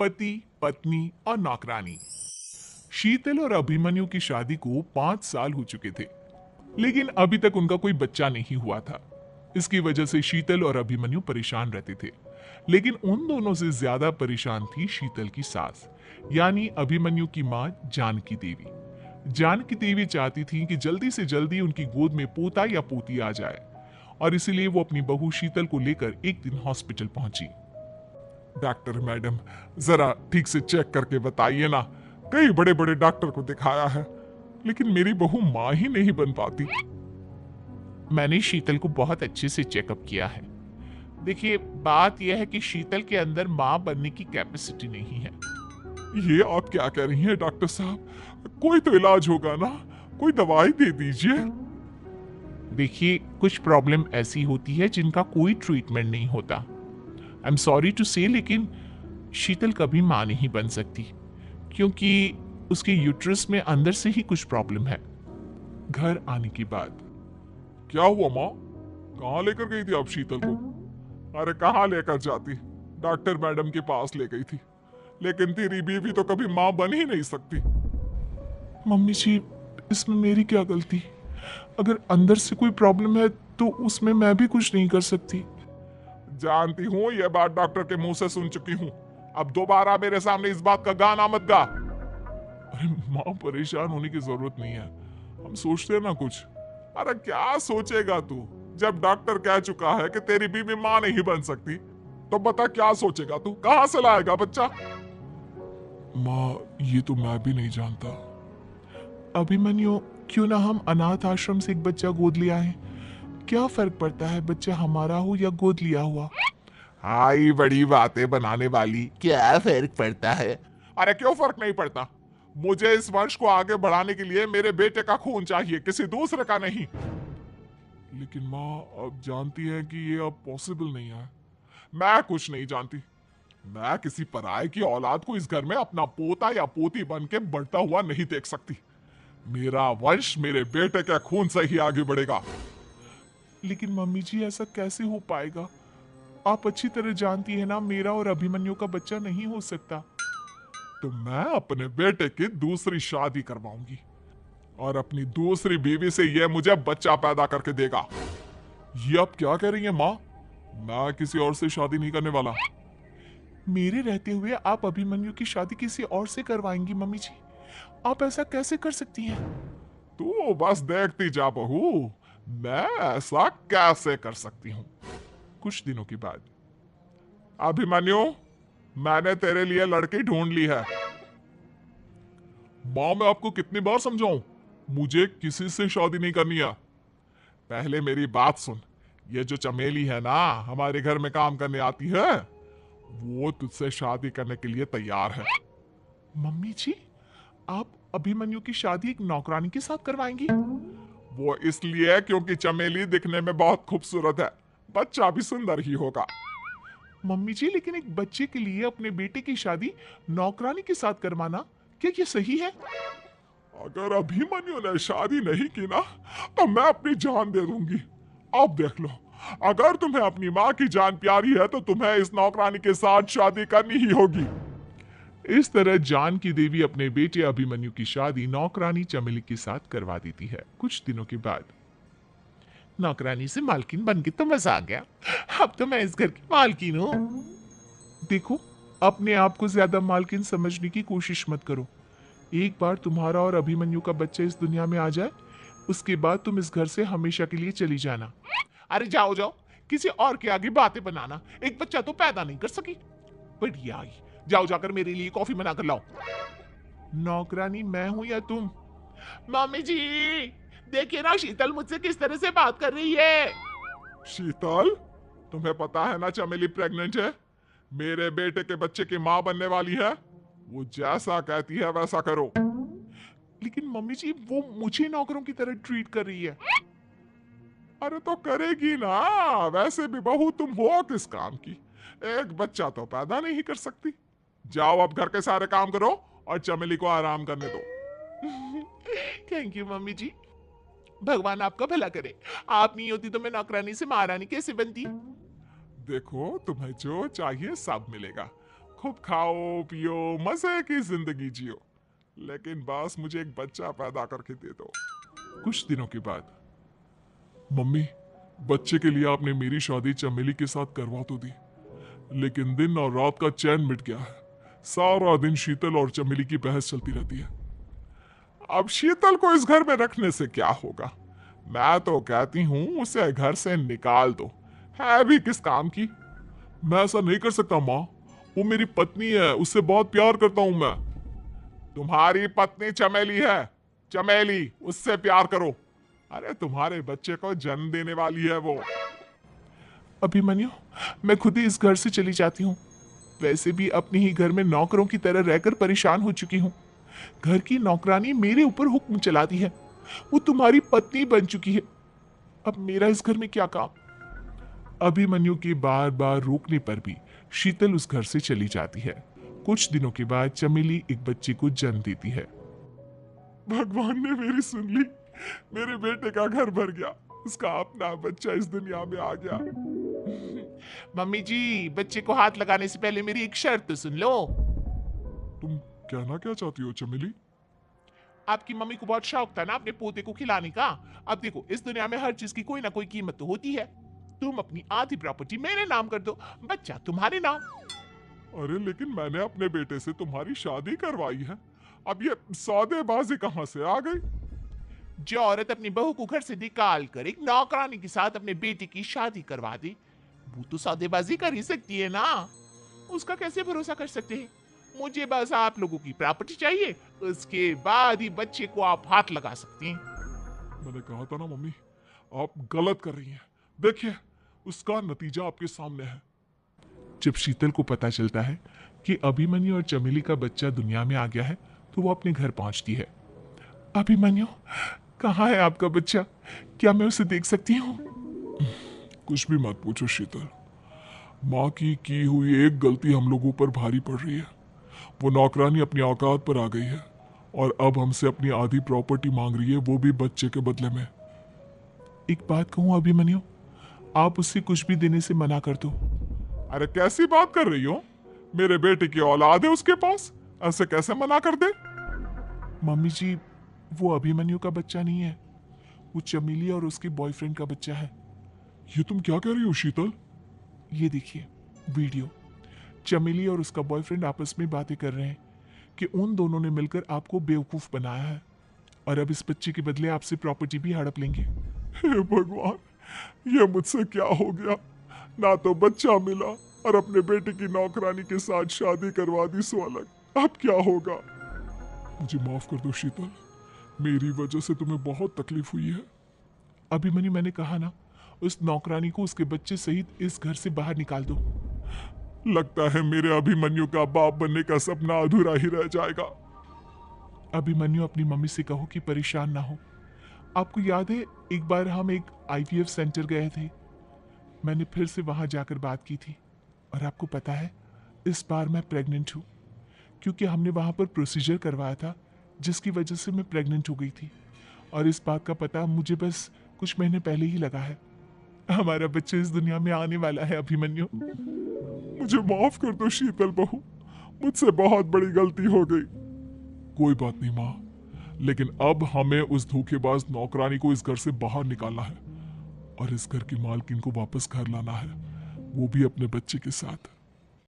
पति, पत्नी और नौकरानी। शीतल और अभिमन्यु की शादी को 5 साल हो चुके थे, लेकिन अभी तक उनका कोई बच्चा नहीं हुआ था। इसकी वजह से शीतल और अभिमन्यु परेशान रहते थे, लेकिन उन दोनों से ज्यादा परेशान थी शीतल की सास, यानी अभिमन्यु की मां जानकी देवी। जानकी देवी चाहती थी कि जल्दी से जल्दी उनकी गोद में पोता या पोती आ जाए, और इसीलिए वो अपनी बहू शीतल को लेकर एक दिन हॉस्पिटल पहुंची। डॉक्टर मैडम, जरा ठीक से चेक करके बताइए ना, कई बड़े बड़े डॉक्टर को दिखाया है, लेकिन मेरी बहू मां ही नहीं बन पाती। मैंने शीतल को बहुत अच्छे से चेकअप किया है। देखिए, बात यह है कि शीतल के अंदर मां बनने की कैपेसिटी नहीं है। ये आप क्या कह रही हैं डॉक्टर साहब? कोई तो इलाज होगा ना, कोई दवाई दे दीजिए। देखिए, कुछ प्रॉब्लम ऐसी होती है जिनका कोई ट्रीटमेंट नहीं होता। आई एम सॉरी टू से, लेकिन शीतल कभी मां नहीं बन सकती, क्योंकि उसके यूट्रस में अंदर से ही कुछ प्रॉब्लम है। घर आने के बाद क्या हुआ माँ? कहाँ लेकर गई थी आप शीतल को? अरे कहाँ लेकर जाती, डॉक्टर मैडम के पास ले गई थी, लेकिन तेरी बीवी तो कभी माँ बन ही नहीं सकती। मम्मी जी, इसमें मेरी क्या गलती? अगर अंदर से कोई प्रॉब्लम है तो उसमें मैं भी कुछ नहीं कर सकती। जानती हूँ, यह बात डॉक्टर के मुंह से सुन चुकी हूँ। अब दोबारा मेरे सामने इस बात का गाना मत गा। अरे माँ, परेशान होने की जरूरत नहीं है, हम सोचते हैं ना कुछ। अरे क्या सोचेगा तू? जब डॉक्टर कह चुका है कि तेरी बीवी माँ नहीं बन सकती, तो बता क्या सोचेगा तू? कहां से लाएगा बच्चा? माँ, ये तो मैं भी नहीं जानता। अभिमन्यु, क्यों ना हम अनाथ आश्रम से एक बच्चा गोद लिया है? क्या फर्क पड़ता है बच्चा हमारा हो या गोद लिया हुआ? आई बड़ी बातें बनाने वाली, क्या फर्क पड़ता है? अरे क्यों फर्क नहीं पड़ता? मुझे इस वंश को आगे बढ़ाने के लिए मेरे बेटे का खून चाहिए, किसी दूसरे का नहीं। लेकिन माँ, अब जानती है कि ये अब पॉसिबल नहीं है। मैं कुछ नहीं जानती। मैं किसी पराये की औलाद को इस घर में अपना पोता या पोती बन के बढ़ता हुआ नहीं देख सकती। मेरा वंश मेरे बेटे के खून से ही आगे बढ़ेगा। लेकिन मम्मी जी, ऐसा कैसे हो पाएगा? आप अच्छी तरह जानती है ना, मेरा और अभिमन्यु का बच्चा नहीं हो सकता। तो मैं अपने बेटे की दूसरी शादी करवाऊंगी, और अपनी दूसरी बीवी से यह मुझे बच्चा पैदा करके देगा। ये आप क्या कह रही हैं माँ? मैं किसी और से शादी नहीं करने वाला। मेरे रहते हुए आप अभिमन्यु की शादी किसी और से करवाएंगी मम्मी जी? आप ऐसा कैसे कर सकती हैं? तू बस देखती जा बहू, मैं ऐसा कैसे कर सकती हूँ। कुछ दिनों के बाद, अभिमन्यु, मैंने तेरे लिए लड़की ढूंढ ली है। माँ, मैं आपको कितनी बार समझाऊं, मुझे किसी से शादी नहीं करनी है। पहले मेरी बात सुन। ये जो चमेली है ना, हमारे घर में काम करने आती है, वो तुझसे शादी करने के लिए तैयार है। मम्मी जी, आप अभिमन्यु की शादी एक नौकरानी के साथ करवाएंगी? वो इसलिए क्योंकि चमेली दिखने में बहुत खूबसूरत है, बच्चा भी सुंदर ही होगा। मम्मी जी, लेकिन एक बच्चे के लिए अपने बेटे की शादी नौकरानी के साथ करवाना, क्या ये सही है? अगर अभिमन्यु ने शादी नहीं की ना, तो मैं अपनी जान दे दूंगी। अब देख लो, अगर तुम्हें अपनी माँ की जान प्यारी है तो तुम्हें इस नौकरानी के साथ शादी करनी ही होगी। इस तरह जानकी देवी अपने बेटे अभिमन्यु की शादी नौकरानी चमेली के साथ करवा देती है। कुछ दिनों के बाद, नौकरानी से मालकिन बन के तो मजा आ गया। अब तो मैं इस घर की मालकिन हूँ। देखो, अपने आप को ज्यादा मालकिन समझने की कोशिश मत करो। एक बार तुम्हारा और अभिमन्यु का बच्चा इस दुनिया में आ जाए, उसके बाद तुम इस घर से हमेशा के लिए चली जाना। अरे जाओ जाओ, किसी और के आगे बातें बनाना। एक बच्चा तो पैदा नहीं कर सकी। बढ़िया आई, जाओ जाकर मेरे लिए कॉफी बना कर लाओ। नौकरानी मैं हूं या तुम? मम्मी जी, देखिए ना शीतल मुझसे किस तरह से बात कर रही है। शीतल, तुम्हें पता है ना चमेली प्रेग्नेंट है, मेरे बेटे के बच्चे की मां बनने वाली है। वो जैसा कहती है वैसा करो। लेकिन मम्मी जी, वो मुझे नौकरों की तरह ट्रीट कर रही है। अरे तो करेगी ना, वैसे भी बहू तुम हो किस काम की? एक बच्चा तो पैदा नहीं कर सकती। जाओ अब घर के सारे काम करो और चमेली को आराम करने दो। थैंक यू मम्मी जी, भगवान आपका भला करे। आप नहीं होती तो मैं नौकरानी से महारानी कैसे बनती? देखो, तुम्हें जो चाहिए सब मिलेगा। खूब खाओ पियो, मजे की जिंदगी जियो, लेकिन बस मुझे एक बच्चा पैदा करके दे दो। कुछ दिनों के बाद, मम्मी, बच्चे के लिए आपने मेरी शादी चमेली के साथ करवा तो दी, लेकिन दिन और रात का चैन मिट गया है। सारा दिन शीतल और चमेली की बहस चलती रहती है। अब शीतल को इस घर में रखने से क्या होगा? मैं तो कहती हूं उसे घर से निकाल दो, है भी किस काम की। मैं ऐसा नहीं कर सकता माँ, वो मेरी पत्नी है, उससे बहुत प्यार करता हूं मैं। तुम्हारी पत्नी चमेली है, चमेली, उससे प्यार करो। अरे तुम्हारे बच्चे को जन्म देने वाली है वो। अभिमन्यु, मैं खुद ही इस घर से चली जाती हूँ। वैसे भी अपने ही घर में नौकरों की तरह रहकर परेशान हो चुकी हूँ। घर की नौकरानी मेरे ऊपर हुक्म चलाती है, वो तुम्हारी पत्नी बन चुकी है। अब मेरा इस घर में क्या काम? अभिमन्यु के बार बार रोकने पर भी शीतल उस घर से चली जाती है। कुछ दिनों के बाद चमेली एक बच्चे को जन्म देती है। भगवान ने मेरी सुन ली, मेरे बेटे का घर भर गया, उसका अपना बच्चा इस दुनिया में आ गया। मम्मी जी, बच्चे को हाथ लगाने से पहले मेरी एक शर्त तो सुन लो। तुम कहना क्या चाहती हो चमेली? आपकी मम्मी को बहुत शौक था ना अपने पोते को खिलाने का। अब देखो, इस दुनिया में हर चीज की कोई ना कोई कीमत तो होती है। तुम अपनी आधी प्रॉपर्टी मेरे नाम कर दो, बच्चा तुम्हारे नाम। अरे लेकिन मैंने अपने बेटे से तुम्हारी शादी करवाई है, अब ये सौदेबाजी कहां से आ गई? जो औरत अपनी बहू को घर से निकाल कर एक नौकरानी के साथ अपने बेटे की शादी करवा दे, वो तो सौदेबाजी कर ही सकती है ना। उसका कैसे भरोसा कर सकते हैं? मुझे बस आप लोगों की प्रॉपर्टी चाहिए, उसके बाद ही बच्चे को आप हाथ लगा सकती हैं। मैंने कहा था ना मम्मी, आप गलत कर रही हैं। देखिए, उसका नतीजा आपके सामने है। जब शीतल को पता चलता है कि अभिमन्यु और चमेली का बच्चा दुनिया में आ गया है, तो वो अपने घर पहुंचती है। अभिमन्यु, कहाँ है आपका बच्चा? क्या मैं उसे देख सकती हूँ? कुछ भी मत पूछो शीतल, माँ की हुई एक गलती हम लोगों पर भारी पड़ रही है। वो नौकरानी अपनी औकात पर आ गई है और अब हमसे अपनी आधी प्रॉपर्टी मांग रही है, वो भी बच्चे के बदले में। एक बात कहूँ अभिमन्यु, आप उससे कुछ भी देने से मना कर दो। अरे कैसी बात कर रही हो? मेरे बेटे की औलाद है उसके पास, ऐसे कैसे मना कर दे? मम्मी जी, वो अभिमन्यु का बच्चा नहीं है, वो चमेली और उसके बॉयफ्रेंड का बच्चा है। ये तुम क्या कह रही हो शीतल? ये देखिए वीडियो, चमेली और उसका बॉयफ्रेंड आपस में बातें कर रहे हैं कि उन दोनों ने मिलकर आपको बेवकूफ बनाया है और अब इस बच्चे के बदले आपसे प्रॉपर्टी भी हड़प लेंगे। हे भगवान, ये मुझसे क्या हो गया? ना तो बच्चा मिला और अपने बेटे की नौकरानी के साथ शादी करवा दी सो अलग। अब क्या होगा? मुझे माफ कर दो शीतल, मेरी वजह से तुम्हें बहुत तकलीफ हुई है। अभिमन्यु, मैंने कहा ना, उस नौकरानी को उसके बच्चे सहित इस घर से बाहर निकाल दो। लगता है मेरे अभिमन्यु का बाप बनने का सपना अधूरा ही रह जाएगा। अभिमन्यु, अपनी मम्मी से कहो कि परेशान ना हो। आपको याद है एक बार हम एक IVF सेंटर गए थे, मैंने फिर से वहां जाकर बात की थी और आपको पता है इस बार मैं प्रेग्नेंट हूँ, क्योंकि हमने वहां पर प्रोसीजर करवाया था जिसकी वजह से मैं प्रेग्नेंट हो गई थी और इस बात का पता मुझे बस कुछ महीने पहले ही लगा है। हमारा बच्चा इस दुनिया में आने वाला है अभिमन्यु। मुझे माफ कर दो शीतल बहू, मुझसे बहुत बड़ी गलती हो गई। कोई बात नहीं माँ, लेकिन अब हमें उस धोखेबाज नौकरानी को इस घर से बाहर निकालना है और इस घर की मालकिन को वापस घर लाना है, वो भी अपने बच्चे के साथ।